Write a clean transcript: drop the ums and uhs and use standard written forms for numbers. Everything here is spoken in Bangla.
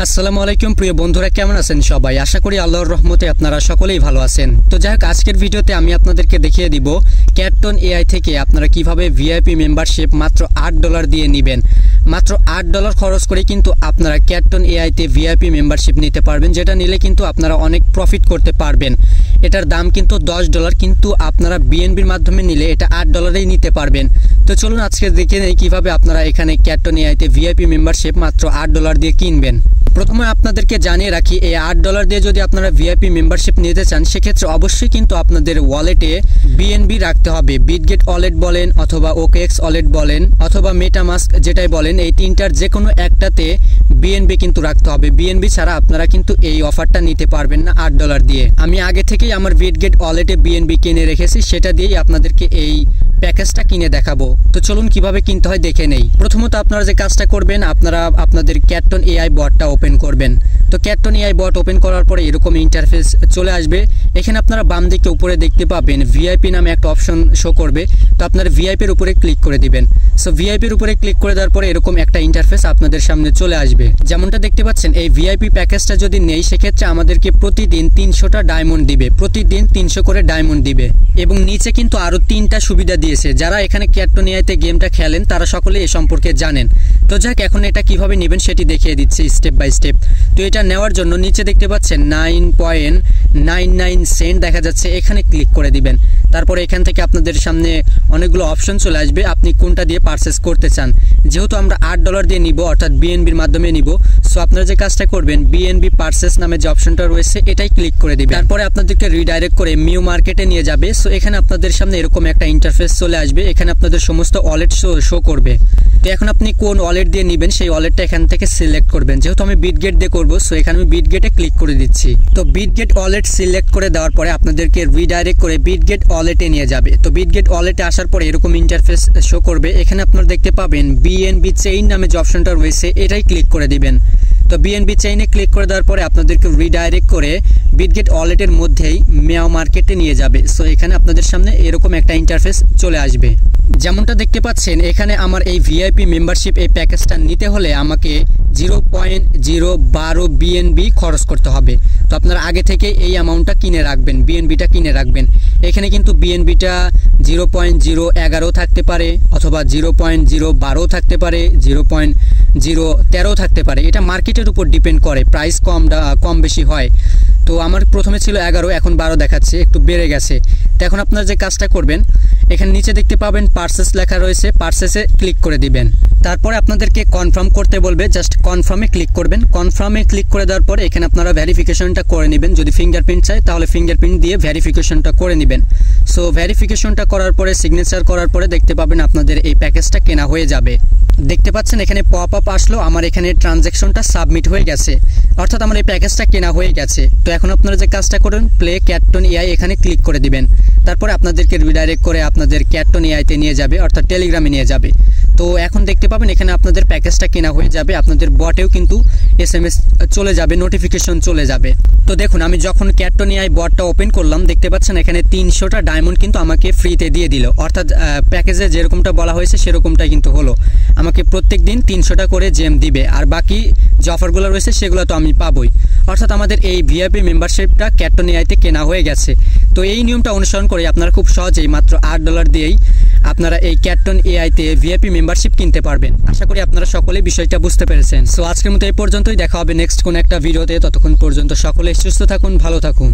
আসসালামু আলাইকুম প্রিয় বন্ধুরা, কেমন আছেন সবাই? আশা করি আল্লাহর রহমতে আপনারা সকলেই ভালো আছেন। তো যাই হোক, আজকের ভিডিওতে আমি আপনাদেরকে দেখিয়ে দিব ক্যাটটন এআই থেকে আপনারা কিভাবে ভিআইপি মেম্বারশিপ মাত্র $8 দিয়ে নেবেন। মাত্র $8 খরচ করে কিন্তু আপনারা ক্যাটটন এআইতে ভিআইপি মেম্বারশিপ নিতে পারবেন, যেটা নিলে কিন্তু আপনারা অনেক প্রফিট করতে পারবেন। এটার দাম কিন্তু $10, কিন্তু আপনারা বিএনবির মাধ্যমে নিলে এটা $8-এই নিতে পারবেন। তো চলুন আজকে দেখে নেই কীভাবে আপনারা এখানে ক্যাটটন এআইতে ভিআইপি মেম্বারশিপ মাত্র $8 দিয়ে কিনবেন। প্রথমে আপনাদেরকে জানিয়ে রাখি, এই $8 দিয়ে যদি আপনারা ভিআইপি মেম্বারশিপ নিতে চান, সেক্ষেত্রে অবশ্যই কিন্তু আপনাদের ওয়ালেটে বিএনবি রাখতে হবে। বিটগেট ওয়ালেট বলেন অথবা OKX ওয়ালেট বলেন অথবা মেটামাস্ক যেটাই বলেন, এই তিনটার যে কোনো একটাতে বিএনবি কিন্তু রাখতে হবে। বিএনবি ছাড়া আপনারা কিন্তু এই অফারটা নিতে পারবেন না $8 দিয়ে। আমি আগে থেকেই আমার বিটগেট ওয়ালেটে বিএনবি কিনে রেখেছি, সেটা দিয়েই আপনাদেরকে এই প্যাকেজটা কিনে দেখাবো। তো চলুন কিভাবে কিনতে হয় দেখে নেই। প্রথমত আপনারা যে কাজটা করবেন, আপনারা আপনাদের ক্যাটটন এআই বটটা ওপেন করবেন। তো ক্যাটটন এআই বট ওপেন করার পরে এরকম ইন্টারফেস চলে আসবে। এখানে আপনারা বাম দিকে উপরে দেখতে পাবেন ভিআইপি নামে একটা অপশন শো করবে। তো আপনারা ভিআইপির উপরে ক্লিক করে দিবেন। সো ভিআইপির উপরে ক্লিক করে দেওয়ার পরে এরকম একটা ইন্টারফেস আপনাদের সামনে চলে আসবে। যেমনটা দেখতে পাচ্ছেন, এই ভিআইপি প্যাকেজটা যদি নেই, সেক্ষেত্রে আমাদেরকে প্রতিদিন 300টা ডায়মন্ড দিবে, প্রতিদিন 300 করে ডায়মন্ড দিবে। এবং নিচে কিন্তু আরও 3টা সুবিধা দিয়েছে। যারা এখানে ক্যাটটন এআইতে গেমটা খেলেন তারা সকলে এ সম্পর্কে জানেন। তো যাক, এখন এটা কিভাবে নেবেন সেটি দেখিয়ে দিচ্ছি স্টেপ বাই স্টেপ। তো এটা নেওয়ার জন্য নিচে দেখতে পাচ্ছেন 9.99 সেন্ট দেখা যাচ্ছে, এখানে ক্লিক করে দিবেন। তারপরে এখান থেকে আপনাদের সামনে অনেকগুলো অপশন চলে আসবে, আপনি কোনটা দিয়ে পারচেস করতে চান। যেহেতু আমরা $8 দিয়ে নিব, অর্থাৎ বিএনবির মাধ্যমে নিব, সো আপনারা যে কাজটা করবেন, বিএনবি পারচেস নামে যে অপশনটা রয়েছে এটাই ক্লিক করে দিবেন। তারপরে আপনাদেরকে রিডাইরেক্ট করে মিউ মার্কেটে নিয়ে যাবে। সো এখানে আপনাদের সামনে এরকম একটা ইন্টারফেস চলে আসবে, এখানে আপনাদের সমস্ত ওয়ালেট শো করবে। তো এখন আপনি কোন ওয়ালেট দিয়ে নেবেন সেই ওয়ালেটটা এখান থেকে সিলেক্ট করবেন। যেহেতু আমি বিটগেট দিয়ে করবো, সো এখানে আমি বিটগেটে ক্লিক করে দিচ্ছি। তো বিটগেট ওয়ালেট সিলেক্ট করে দেওয়ার পরে আপনাদেরকে রিডাইরেক্ট করে বিটগেট ওয়ালেটে নিয়ে যাবে। তো বিটগেট ওয়ালেটে আসার পরে এরকম ইন্টারফেস শো করবে। এখানে আপনারা দেখতে পাবেন বিএনবি চেইন নামে যে অপশনটা রয়েছে এটাই ক্লিক করে দিবেন। তো বিএনবি চেইনে ক্লিক করে দেওয়ার পরে আপনাদেরকে রিডাইরেক্ট করে বিটগেট ওয়ালেটের মধ্যেই মেও মার্কেটে নিয়ে যাবে। সো এখানে আপনাদের সামনে এরকম একটা ইন্টারফেস চলে আসবে। যেমনটা দেখতে পাচ্ছেন, এখানে আমার এই ভিআইপি মেম্বারশিপ এই প্যাকেজটা নিতে হলে আমাকে 0.012 বিএনবি খরচ করতে হবে। তো আপনারা আগে থেকে এই অ্যামাউন্টটা কিনে রাখবেন, বিএনবিটা কিনে রাখবেন। এখানে কিন্তু বিএনবিটা 0.011 থাকতে পারে অথবা 0.012 থাকতে পারে, 0.013 থাকতে পারে। এটা মার্কেটের উপর ডিপেন্ড করে, প্রাইস কম বেশি হয়। তো আমার প্রথমে ছিল 11, এখন 12 দেখাচ্ছে, একটু বেড়ে গেছে। তো এখন আপনারা যে কাজটা করবেন, এখানে নিচে দেখতে পাবেন পারচেস লেখা রয়েছে, পারচেসে ক্লিক করে দিবেন। তারপরে আপনাদেরকে কনফার্ম করতে বলবে, জাস্ট কনফার্মে ক্লিক করবেন। কনফার্মে ক্লিক করে দেওয়ার পরে এখানে আপনারা ভেরিফিকেশনটা করে নেবেন। যদি ফিঙ্গারপ্রিন্ট চাই তাহলে ফিঙ্গারপ্রিন্ট দিয়ে ভেরিফিকেশনটা করে নেবেন। সো ভেরিফিকেশনটা করার পরে সিগনেচার করার পরে দেখতে পাবেন আপনাদের এই প্যাকেজটা কেনা হয়ে যাবে। দেখতে পাচ্ছেন এখানে পপ আপ আসলো, আমার এখানে ট্রানজ্যাকশনটা সাবমিট হয়ে গেছে, অর্থাৎ আমার এই প্যাকেজটা কেনা হয়ে গেছে। তো এখন আপনারা যে কাজটা করুন, প্লে ক্যাটটন এআই এখানে ক্লিক করে দিবেন। তারপরে আপনাদেরকে রিডাইরেক্ট করে আপনাদের ক্যাটটন এআইতে নিয়ে যাবে, অর্থাৎ টেলিগ্রামে নিয়ে যাবে। তো এখন দেখতে পাবেন এখানে আপনাদের প্যাকেজটা কেনা হয়ে যাবে, আপনাদের বটেও কিন্তু SMS চলে যাবে, নোটিফিকেশন চলে যাবে। তো দেখুন, আমি যখন ক্যাটটন এআই বটটা ওপেন করলাম, দেখতে পাচ্ছেন এখানে 300টা ডায়মন্ড কিন্তু আমাকে ফ্রিতে দিয়ে দিল, অর্থাৎ প্যাকেজে যেরকমটা বলা হয়েছে সেরকমটাই কিন্তু হলো। আমাকে প্রত্যেক দিন 300টা করে জেম দিবে, আর বাকি যে অফারগুলো রয়েছে সেগুলো তো আমি পাবোই। অর্থাৎ আমাদের এই ভিআইপি মেম্বারশিপটা ক্যাটটন এআইতে কেনা হয়ে গেছে। তো এই নিয়মটা অনুসরণ করে আপনারা খুব সহজেই মাত্র $8 দিয়েই আপনারা এই ক্যাটটন এআইতে ভিআইপি মেম্বারশিপ কিনতে পারবেন। আশা করি আপনারা সকলেই বিষয়টা বুঝতে পেরেছেন। সো আজকের মতো এই পর্যন্তই, দেখা হবে নেক্সট কোন একটা ভিডিওতে। ততক্ষণ পর্যন্ত সকলে সুস্থ থাকুন, ভালো থাকুন।